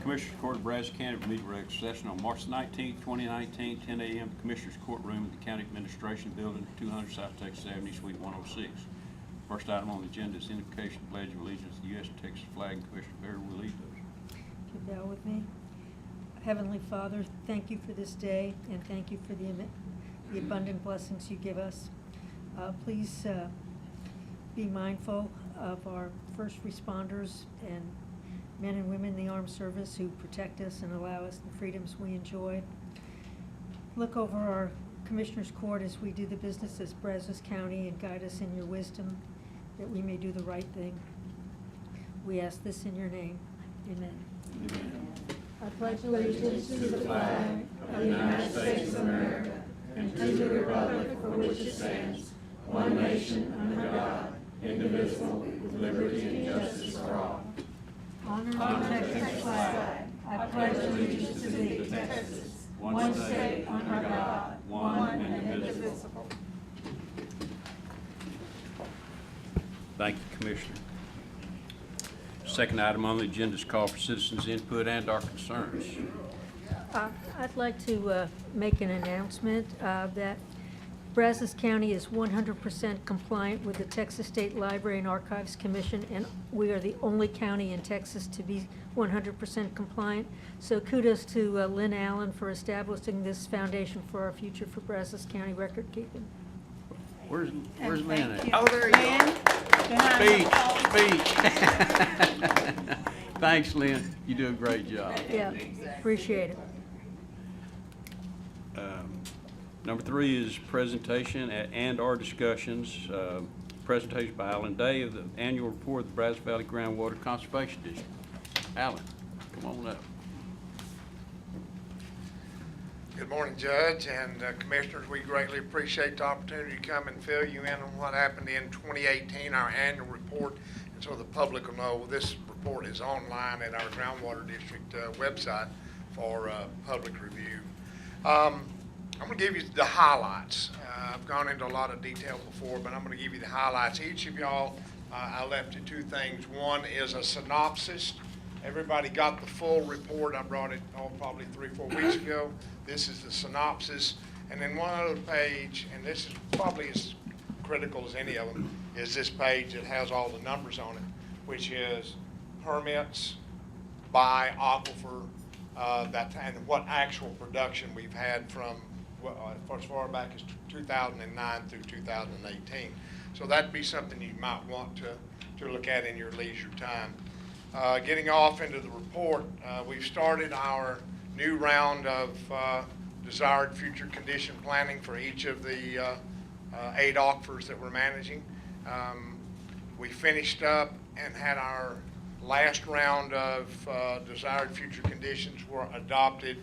Commissioners Court of Brazos County will meet in regular session on March 19, 2019, 10 a.m. Commissioners Courtroom at the County Administration Building, 200 South Texas Avenue, Suite 106. First item on the agenda is invocation of Pledge of Allegiance to the U.S. Texas flag, and Commissioner Barry will lead those. If you bow with me. Heavenly Father, thank you for this day, and thank you for the abundant blessings you give us. Please be mindful of our first responders and men and women in the armed service who protect us and allow us the freedoms we enjoy. Look over our Commissioners Court as we do the business as Brazos County and guide us in your wisdom that we may do the right thing. We ask this in your name. Amen. Amen. I pledge allegiance to the flag of the United States of America and to the republic for which it stands, one nation under God, indivisible, with liberty and justice for all. Honor the Texas flag. I pledge allegiance to thee, Texas, one state under God, one and indivisible. Thank you, Commissioner. Second item on the agenda is call for citizens' input and our concerns. I'd like to make an announcement that Brazos County is 100% compliant with the Texas State Library and Archives Commission, and we are the only county in Texas to be 100% compliant. So kudos to Lynn Allen for establishing this foundation for our future for Brazos County record keeping. Where's Lynn at? Oh, there you go. Speech. Thanks, Lynn. You do a great job. Yeah, appreciate it. Number 3 is presentation and/or discussions. Presentation by Alan Day of the annual report of the Brazos Valley Groundwater Conservation District. Alan, come on up. Good morning, Judge and Commissioners. We greatly appreciate the opportunity to come and fill you in on what happened in 2018, our annual report, and so the public will know this report is online at our Groundwater District website for public review. I'm going to give you the highlights. I've gone into a lot of detail before, but I'm going to give you the highlights. Each of y'all, I left you 2 things. One is a synopsis. Everybody got the full report. I brought it probably 3 or 4 weeks ago. This is the synopsis. And then one other page, and this is probably as critical as any of them, is this page that has all the numbers on it, which is permits by aquifer, and what actual production we've had from as far back as 2009 through 2018. So that'd be something you might want to look at in your leisure time. Getting off into the report, we've started our new round of desired future condition planning for each of the 8 aquifers that we're managing. We finished up and had our last round of desired future conditions were adopted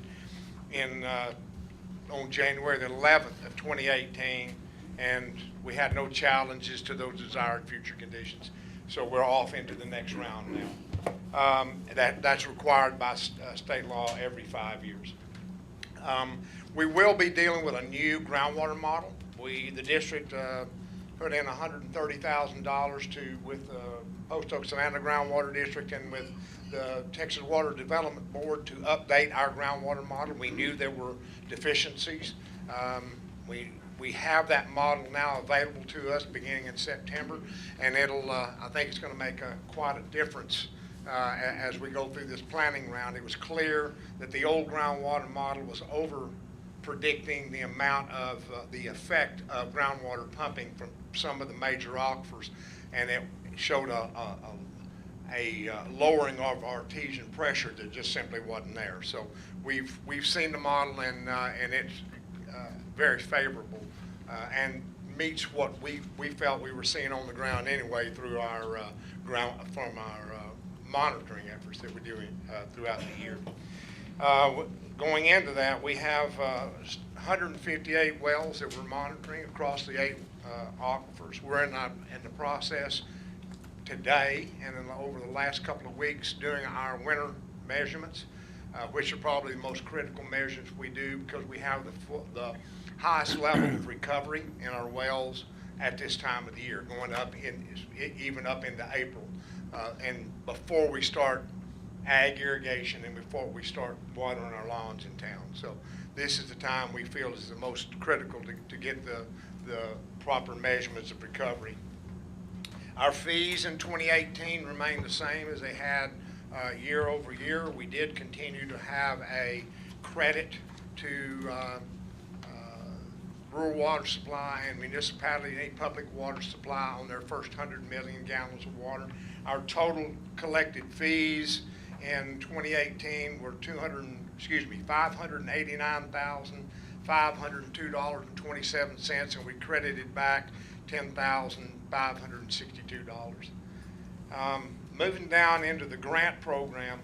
on January the 11th of 2018, and we had no challenges to those desired future conditions. So we're off into the next round now. That's required by state law every 5 years. We will be dealing with a new groundwater model. The district put in $130,000 with the Post Oak Savannah Groundwater District and with the Texas Water Development Board to update our groundwater model. We knew there were deficiencies. We have that model now available to us beginning in September, and it'll I think it's going to make quite a difference as we go through this planning round. It was clear that the old groundwater model was over predicting the amount of the effect of groundwater pumping from some of the major aquifers, and it showed a lowering of artesian pressure that just simply wasn't there. So we've seen the model, and it's very favorable and meets what we felt we were seeing on the ground anyway through our monitoring efforts that we're doing throughout the year. Going into that, we have 158 wells that we're monitoring across the 8 aquifers. We're in the process today and over the last couple of weeks doing our winter measurements, which are probably the most critical measures we do because we have the highest level of recovery in our wells at this time of the year, going up even up into April. And before we start ag irrigation and before we start watering our lawns in town. So this is the time we feel is the most critical to get the proper measurements of recovery. Our fees in 2018 remain the same as they had year over year. We did continue to have a credit to rural water supply and municipality, any public water supply on their first 100 million gallons of water. Our total collected fees in 2018 were $589,502.27, and we credited back $10,562. Moving down into the grant program,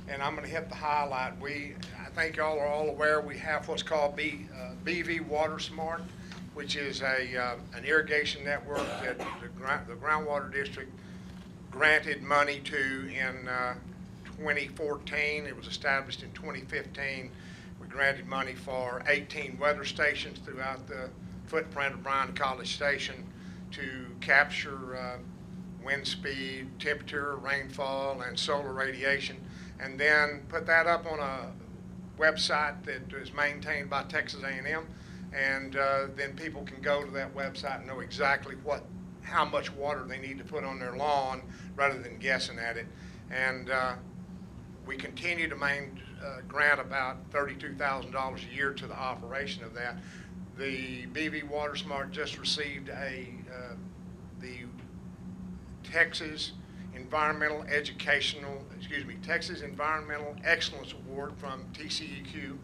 and I'm going to hit the highlight. I think y'all are all aware we have what's called BV Water Smart, which is an irrigation network that the groundwater district granted money to in 2014. It was established in 2015. We granted money for 18 weather stations throughout the footprint of Bryan College Station to capture wind speed, temperature, rainfall, and solar radiation, and then put that up on a website that is maintained by Texas A&M, and then people can go to that website and know exactly how much water they need to put on their lawn rather than guessing at it. And we continue to grant about $32,000 a year to the operation of that. The BV Water Smart just received the Texas Environmental Excellence Award from TCEQ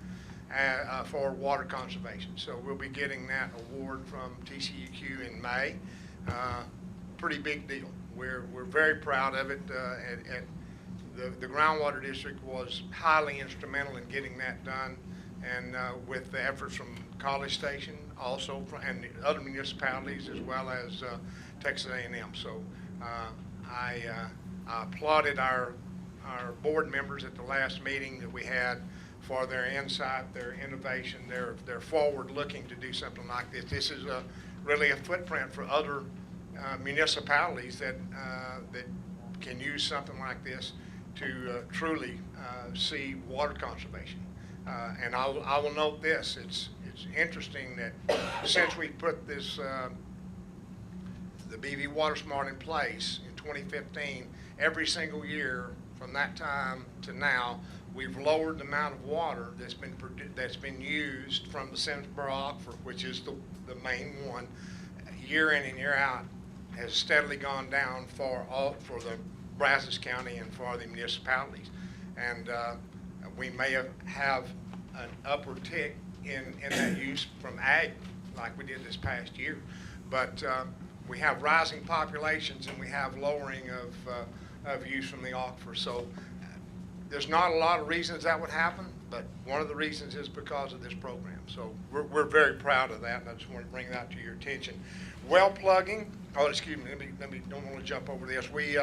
for water conservation. So we'll be getting that award from TCEQ in May. Pretty big deal. We're very proud of it. The groundwater district was highly instrumental in getting that done, and with the efforts from College Station, also and the other municipalities as well as Texas A&M. So I applauded our board members at the last meeting that we had for their insight, their innovation, their forward-looking to do something like this. This is really a footprint for other municipalities that can use something like this to truly see water conservation. And I will note this: it's interesting that since we put this the BV Water Smart in place in 2015, every single year from that time to now, we've lowered the amount of water that's been used from the Simmonsboro Aquifer, which is the main one, year in and year out, has steadily gone down for the Brazos County and for the municipalities. And we may have an upward tick in that use from ag like we did this past year. But we have rising populations and we have lowering of use from the aquifer. So there's not a lot of reasons that would happen, but one of the reasons is because of this program. So we're very proud of that, and I just want to bring that to your attention. Well plugging, excuse me, don't want to jump over this. We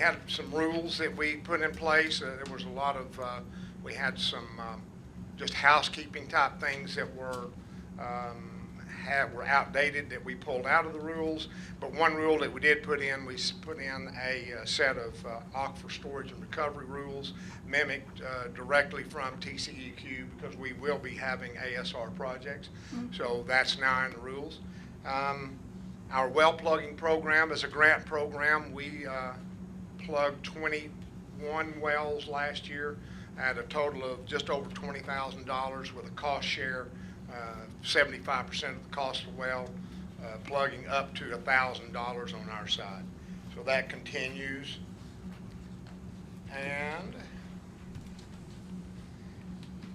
had some rules that we put in place. There was a lot of, we had some just housekeeping type things that were outdated that we pulled out of the rules. But one rule that we did put in, we put in a set of aquifer storage and recovery rules mimicked directly from TCEQ, because we will be having ASR projects. Mm-hmm. So that's now in the rules. Our well plugging program is a grant program. We plugged 21 wells last year at a total of just over $20,000 with a cost share, 75% of the cost of the well, plugging up to $1,000 on our side. So that continues. And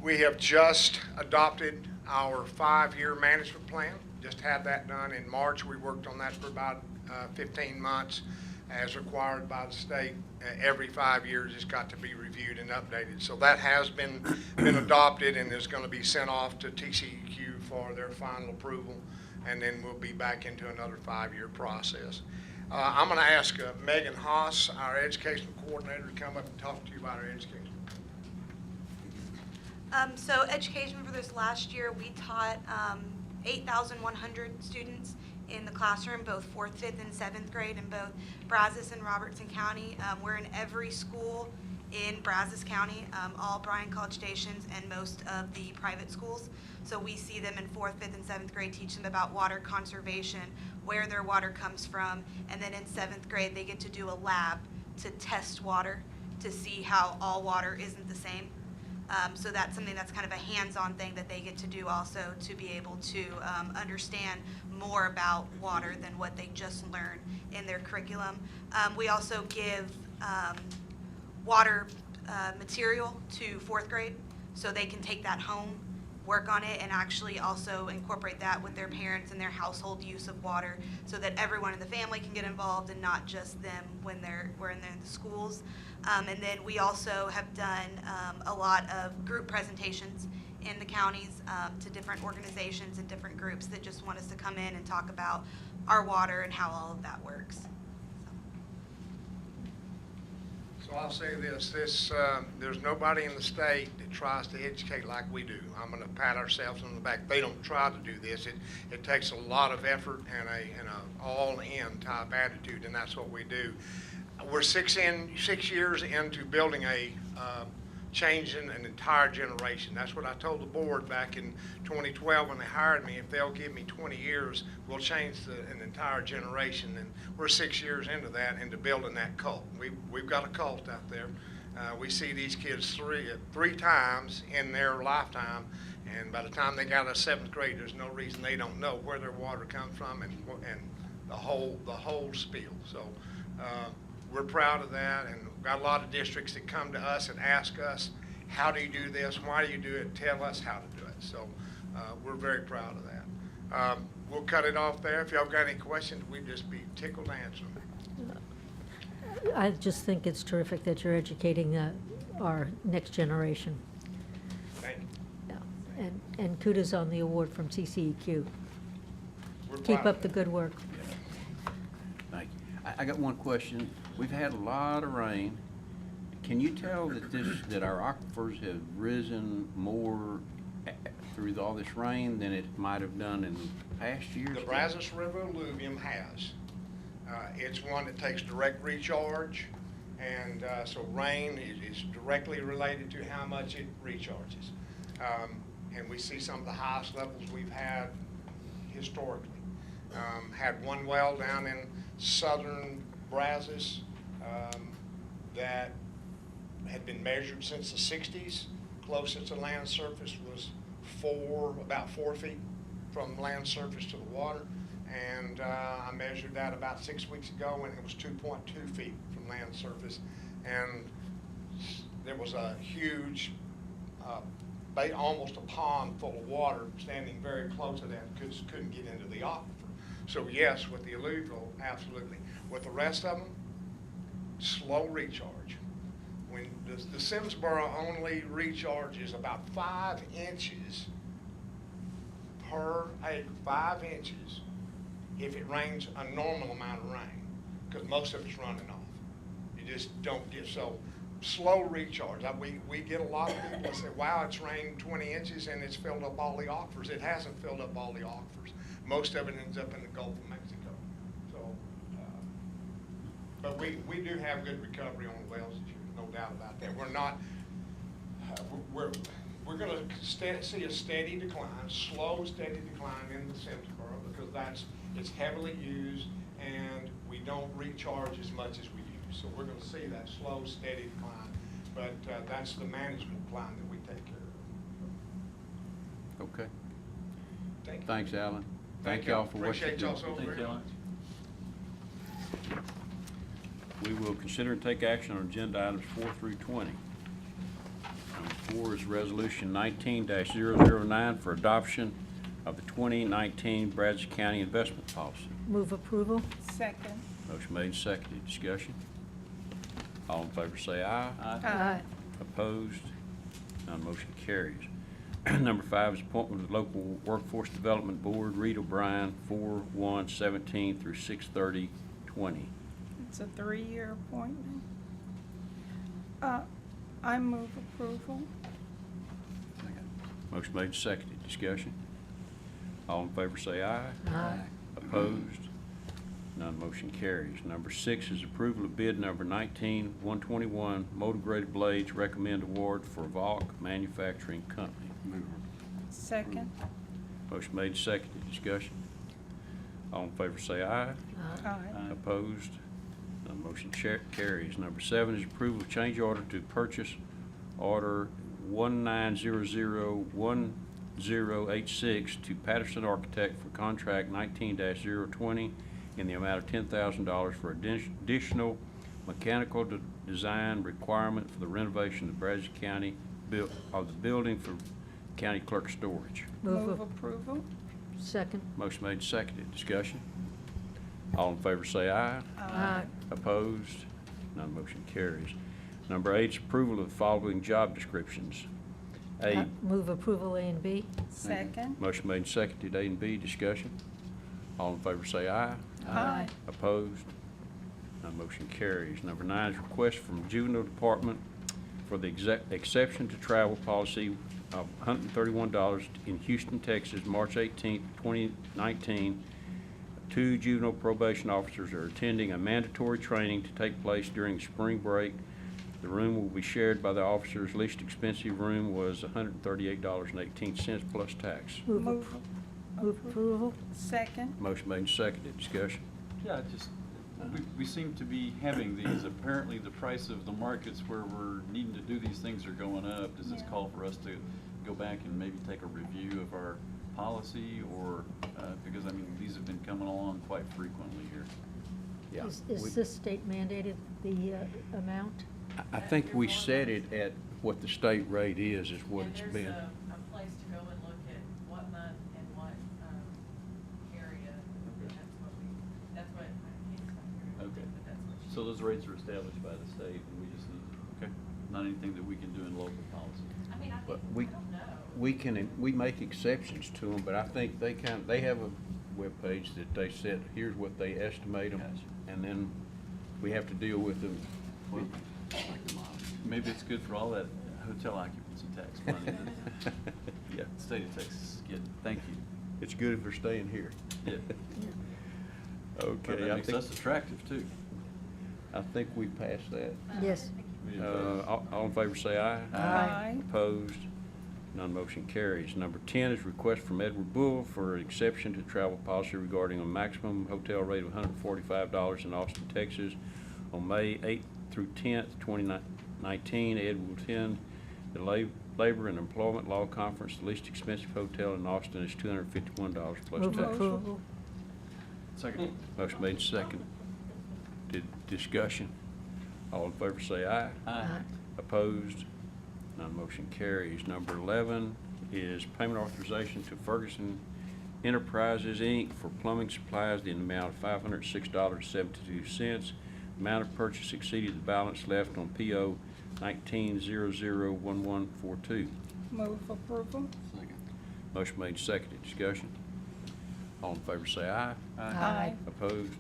we have just adopted our 5-year management plan. Just had that done in March. We worked on that for about 15 months as required by the state. Every 5 years it's got to be reviewed and updated. So that has been adopted and is going to be sent off to TCEQ for their final approval, and then we'll be back into another 5-year process. I'm going to ask Megan Haas, our education coordinator, to come up and talk to you about our education. So education for this last year, we taught 8,100 students in the classroom, both 4th, 5th, and 7th grade in both Brazos and Robertson County. We're in every school in Brazos County, all Bryan College stations and most of the private schools. So we see them in 4th, 5th, and 7th grade, teach them about water conservation, where their water comes from, and then in 7th grade, they get to do a lab to test water to see how all water isn't the same. So that's something that's kind of a hands-on thing that they get to do also, to be able to understand more about water than what they just learn in their curriculum. We also give water material to 4th grade, so they can take that home, work on it, and actually also incorporate that with their parents and their household use of water, so that everyone in the family can get involved and not just them when they're in the schools. And then we also have done a lot of group presentations in the counties to different organizations and different groups that just want us to come in and talk about our water and how all of that works. So I'll say this, there's nobody in the state that tries to educate like we do. I'm gonna pat ourselves on the back. They don't try to do this. It takes a lot of effort and a all-in type attitude, and that's what we do. We're 6 years into building changing an entire generation. That's what I told the board back in 2012 when they hired me. If they'll give me 20 years, we'll change an entire generation. And we're 6 years into that, into building that cult. We've got a cult out there. We see these kids three times in their lifetime, and by the time they got out of 7th grade, there's no reason they don't know where their water comes from and the whole spiel. So we're proud of that, and we've got a lot of districts that come to us and ask us, how do you do this? Why do you do it? Tell us how to do it. So we're very proud of that. We'll cut it off there. If y'all got any questions, we'd just be tickled to answer them. I just think it's terrific that you're educating our next generation. Thank you. Yeah. And kudos on the award from CCEQ. We're Keep proud up of the it. good work. Thank you. I got one question. We've had a lot of rain. Can you tell that our aquifers have risen more through all this rain than it might have done in past years? The Brazos River alluvium has. It's one that takes direct recharge, and so rain is directly related to how much it recharges. And we see some of the highest levels we've had historically. Had one well down in southern Brazos that had been measured since the 60s. Closest to land surface was about 4 feet from land surface to the water. And I measured that about 6 weeks ago, and it was 2.2 feet from land surface. And there was a huge, almost a pond full of water standing very close to that, couldn't get into the aquifer. So yes, with the alluvial, absolutely. With the rest of them, slow recharge. When the Simsboro only recharge is about 5 inches per acre, 5 inches, if it rains a normal amount of rain, because most of it's running off. You just don't get so slow recharge. We get a lot of people that say, wow, it's rained 20 inches and it's filled up all the aquifers. It hasn't filled up all the aquifers. Most of it ends up in the Gulf of Mexico. So, but we do have good recovery on the wells, no doubt about that. We're not, we're going to see a steady decline, slow, steady decline in the Simsboro, because it's heavily used and we don't recharge as much as we use. So we're going to see that slow, steady decline, but that's the management plan that we take care of. Okay. Thank you. Thanks, Alan. Thank y'all for what you Appreciate do. y'all so very much. We will consider and take action on agenda items 4 through 20. Number 4 is Resolution 19-009 for adoption of the 2019 Brazos County Investment Policy. Move approval. Second. Motion made and seconded. Discussion. All in favor say aye. Aye. Opposed? None motion carries. Number 5 is appointment of the Local Workforce Development Board, Reed O'Brien, 4/1/17 through 6/30/20. It's a 3-year appointment. I move approval. Motion made and seconded. Discussion. All in favor say aye. Aye. Opposed? None motion carries. Number 6 is approval of bid number 19-121, motor graded blades, recommend award for Valk Manufacturing Company. Second. Motion made, seconded. Discussion. All in favor say aye. Aye. Opposed? None motion carries. Number 7 is approval of change order to purchase order 19001086 to Patterson Architect for contract 19-020 in the amount of $10,000 for additional mechanical design requirement for the renovation of Brazos County of the building for county clerk storage. Move approval. Second. Motion made, seconded. Discussion. All in favor say aye. Aye. Opposed? None motion carries. Number 8 is approval of the following job descriptions. A, Move approval A and B. Second. motion made and seconded, A and B, discussion. All in favor say aye. Aye. Opposed? None motion carries. Number 9 is request from Juvenile Department for the exception to travel policy of $131 in Houston, Texas, March 18, 2019. 2 juvenile probation officers are attending a mandatory training to take place during spring break. The room will be shared by the officers. Least expensive room was $138.18 plus tax. Move approval. Second. Motion made and seconded. Discussion. Yeah, we seem to be having these. Apparently, the price of the markets where we're needing to do these things are going up. Does this Yeah. call for us to go back and maybe take a review of our policy, or, because, I mean, these have been coming along quite frequently here. Yeah. Is this state mandated, the amount? I think we set it at what the state rate is what it's been. And there's a place to go and look at what month and what area, and that's what, I can't stop here, Okay. but that's what she. So those rates are established by the state, and we just need, Okay. not anything that we can do in local policy. I mean, I But think, I don't know. we make exceptions to them, but I think they have a webpage that they set, here's what they estimate them, Gotcha. and then we have to deal with them. Maybe it's good for all that hotel occupancy tax money that Yeah. the state of Texas is getting. Thank you. It's good if they're staying here. Yeah. But Okay, that I makes think, us attractive, too. I think we passed that. Yes. All in favor say aye. Aye. Opposed? None motion carries. Number 10 is request from Edward Bull for an exception to travel policy regarding a maximum hotel rate of $145 in Austin, Texas on May 8th through 10th, 2019. Ed will attend the Labor and Employment Law Conference. The least expensive hotel in Austin is $251 plus Move tax. approval. Second. Motion made second. Discussion. All in favor say aye. Aye. Opposed? None motion carries. Number 11 is payment authorization to Ferguson Enterprises, Inc. for plumbing supplies in the amount of $506.72. Amount of purchase exceeded the balance left on PO 19001142. Move approval. Second. Motion made, seconded. Discussion. All in favor say aye. Aye. Opposed?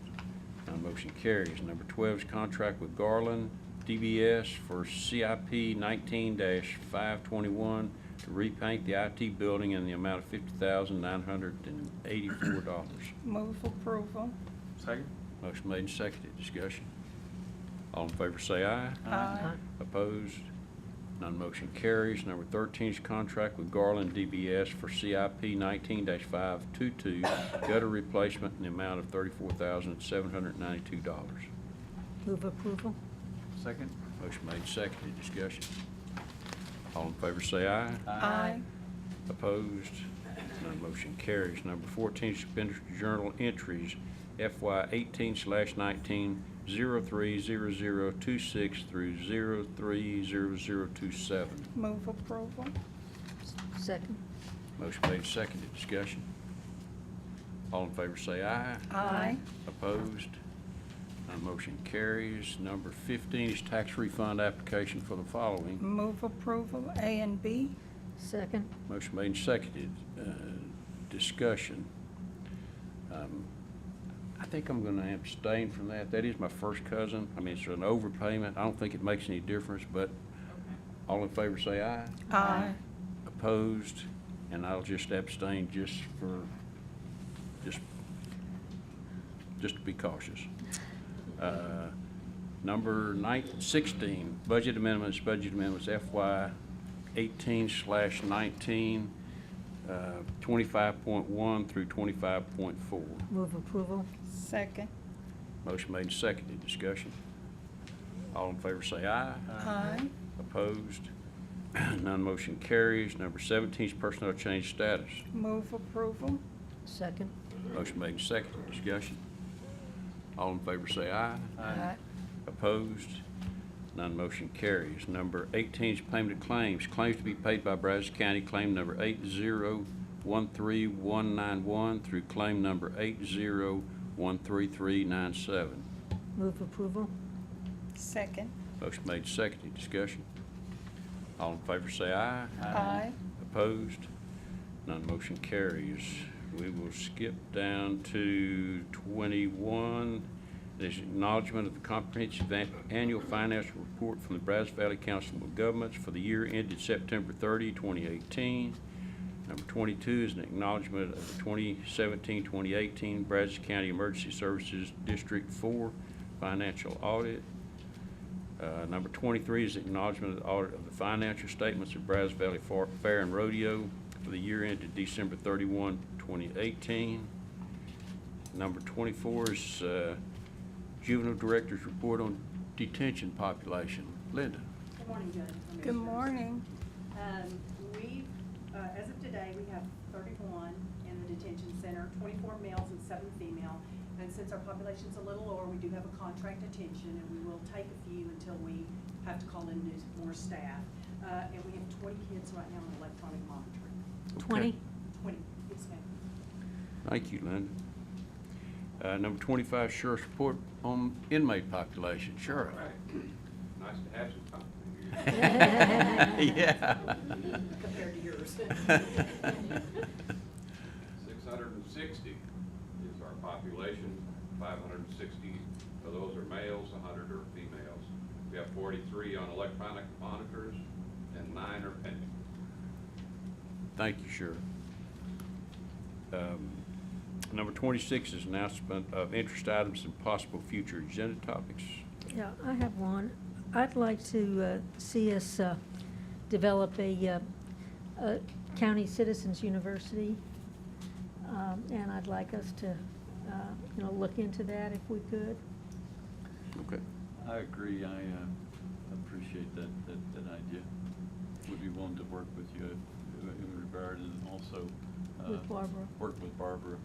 None motion carries. Number 12 is contract with Garland DBS for CIP 19-521 to repaint the IT building in the amount of $50,984. Move approval. Second. Motion made and seconded. Discussion. All in favor say aye. Aye. Opposed? None motion carries. Number 13 is contract with Garland DBS for CIP 19-522 gutter replacement in the amount of $34,792. Move approval. Second. Motion made, seconded. Discussion. All in favor say aye. Aye. Opposed? None motion carries. Number 14 is expenditure journal entries FY 18/19 030026 through 030027. Move approval. Second. Motion made, seconded. Discussion. All in favor say aye. Aye. Opposed? None motion carries. Number 15 is tax refund application for the following. Move approval A and B. Second. Motion made and seconded. Discussion. I think I'm going to abstain from that. That is my first cousin. I mean, it's an overpayment. I don't think it makes any difference, but all in favor say aye. Aye. Opposed? And I'll just abstain just just to be cautious. Number 16, budget amendments FY 18/19, 25.1 through 25.4. Move approval. Second. Motion made and seconded. Discussion. All in favor say aye. Aye. Opposed? None motion carries. Number 17 is personnel change status. Move approval. Second. Motion made and seconded. Discussion. All in favor say aye. Aye. Opposed? None motion carries. Number 18 is payment of claims. Claims to be paid by Brazos County, claim number 8013191 through claim number 8013397. Move approval. Second. Motion made, seconded. Discussion. All in favor say aye. Aye. Opposed? None motion carries. We will skip down to 21. There's acknowledgement of the comprehensive annual financial report from the Brazos Valley Council of Governments for the year ended September 30, 2018. Number 22 is an acknowledgement of the 2017-2018 Brazos County Emergency Services District 4 financial audit. Number 23 is acknowledgement of the audit of the financial statements of Brazos Valley Fair and Rodeo for the year ended December 31, 2018. Number 24 is Juvenile Director's Report on Detention Population. Linda. Good morning, Judge. Good Commissioners. morning. We, as of today, we have 31 in the detention center, 24 males and 7 female. And since our population's a little lower, we do have a contract detention, and we will take a few until we have to call in more staff. And we have 20 kids right now in electronic monitoring. 20. 20, yes, ma'am. Thank you, Linda. Number 25, Sheriff's Report on Inmate Population. Sheriff. Nice to have some company. Yeah. Compared to yours. 660 is our population. 560 of those are males, 100 are females. We have 43 on electronic monitors, and 9 are pending. Thank you, Sheriff. Number 26 is announcement of interest items and possible future agenda topics. Yeah, I have one. I'd like to see us develop a county citizens university, and I'd like us to, look into that if we could. Okay. I agree. I appreciate that idea. Would be willing to work with you in regard, and also With Barbara. work with Barbara.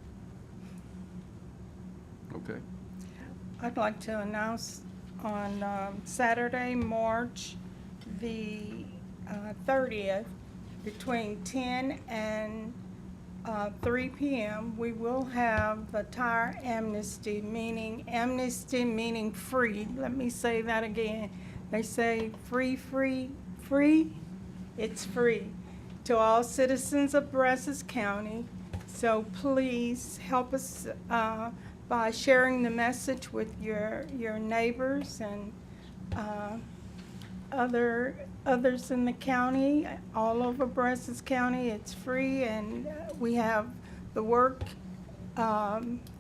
Okay. I'd like to announce on Saturday, March the 30th, between 10 and 3 p.m., we will have the tire amnesty meaning free. Let me say that again. They say free. It's free to all citizens of Brazos County. So please help us by sharing the message with your neighbors and others in the county, all over Brazos County. It's free, and we have the work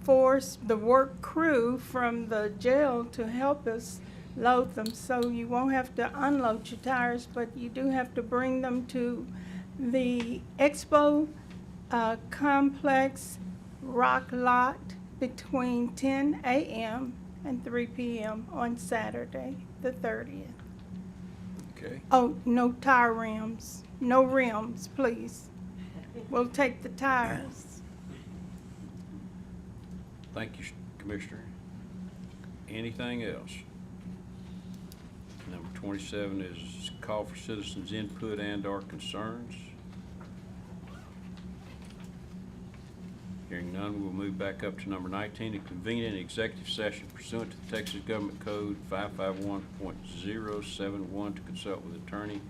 force, the work crew from the jail to help us load them, so you won't have to unload your tires, but you do have to bring them to the Expo Complex Rock Lot between 10 a.m. and 3 p.m. on Saturday, the 30th. Okay. Oh, no tire rims. No rims, please. We'll take the tires. Thank you, Commissioner. Anything else? Number 27 is call for citizens' input and/or concerns. Hearing none, we'll move back up to number 19 to convene an executive session pursuant to the Texas Government Code 551.071 to consult with attorney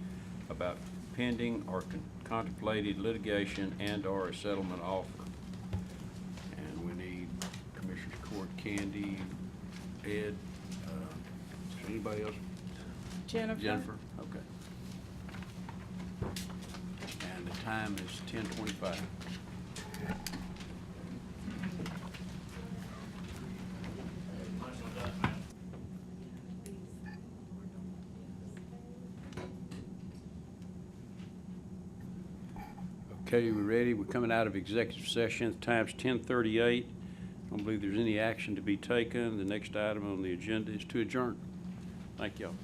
about pending or contemplated litigation and/or a settlement offer. And we need Commissioners Court, Candy, Ed, is there anybody else? Jennifer? Jennifer, okay. And the time is 10:25. Okay, we're ready. We're coming out of executive session. The time's 10:38. I don't believe there's any action to be taken. The next item on the agenda is to adjourn. Thank y'all.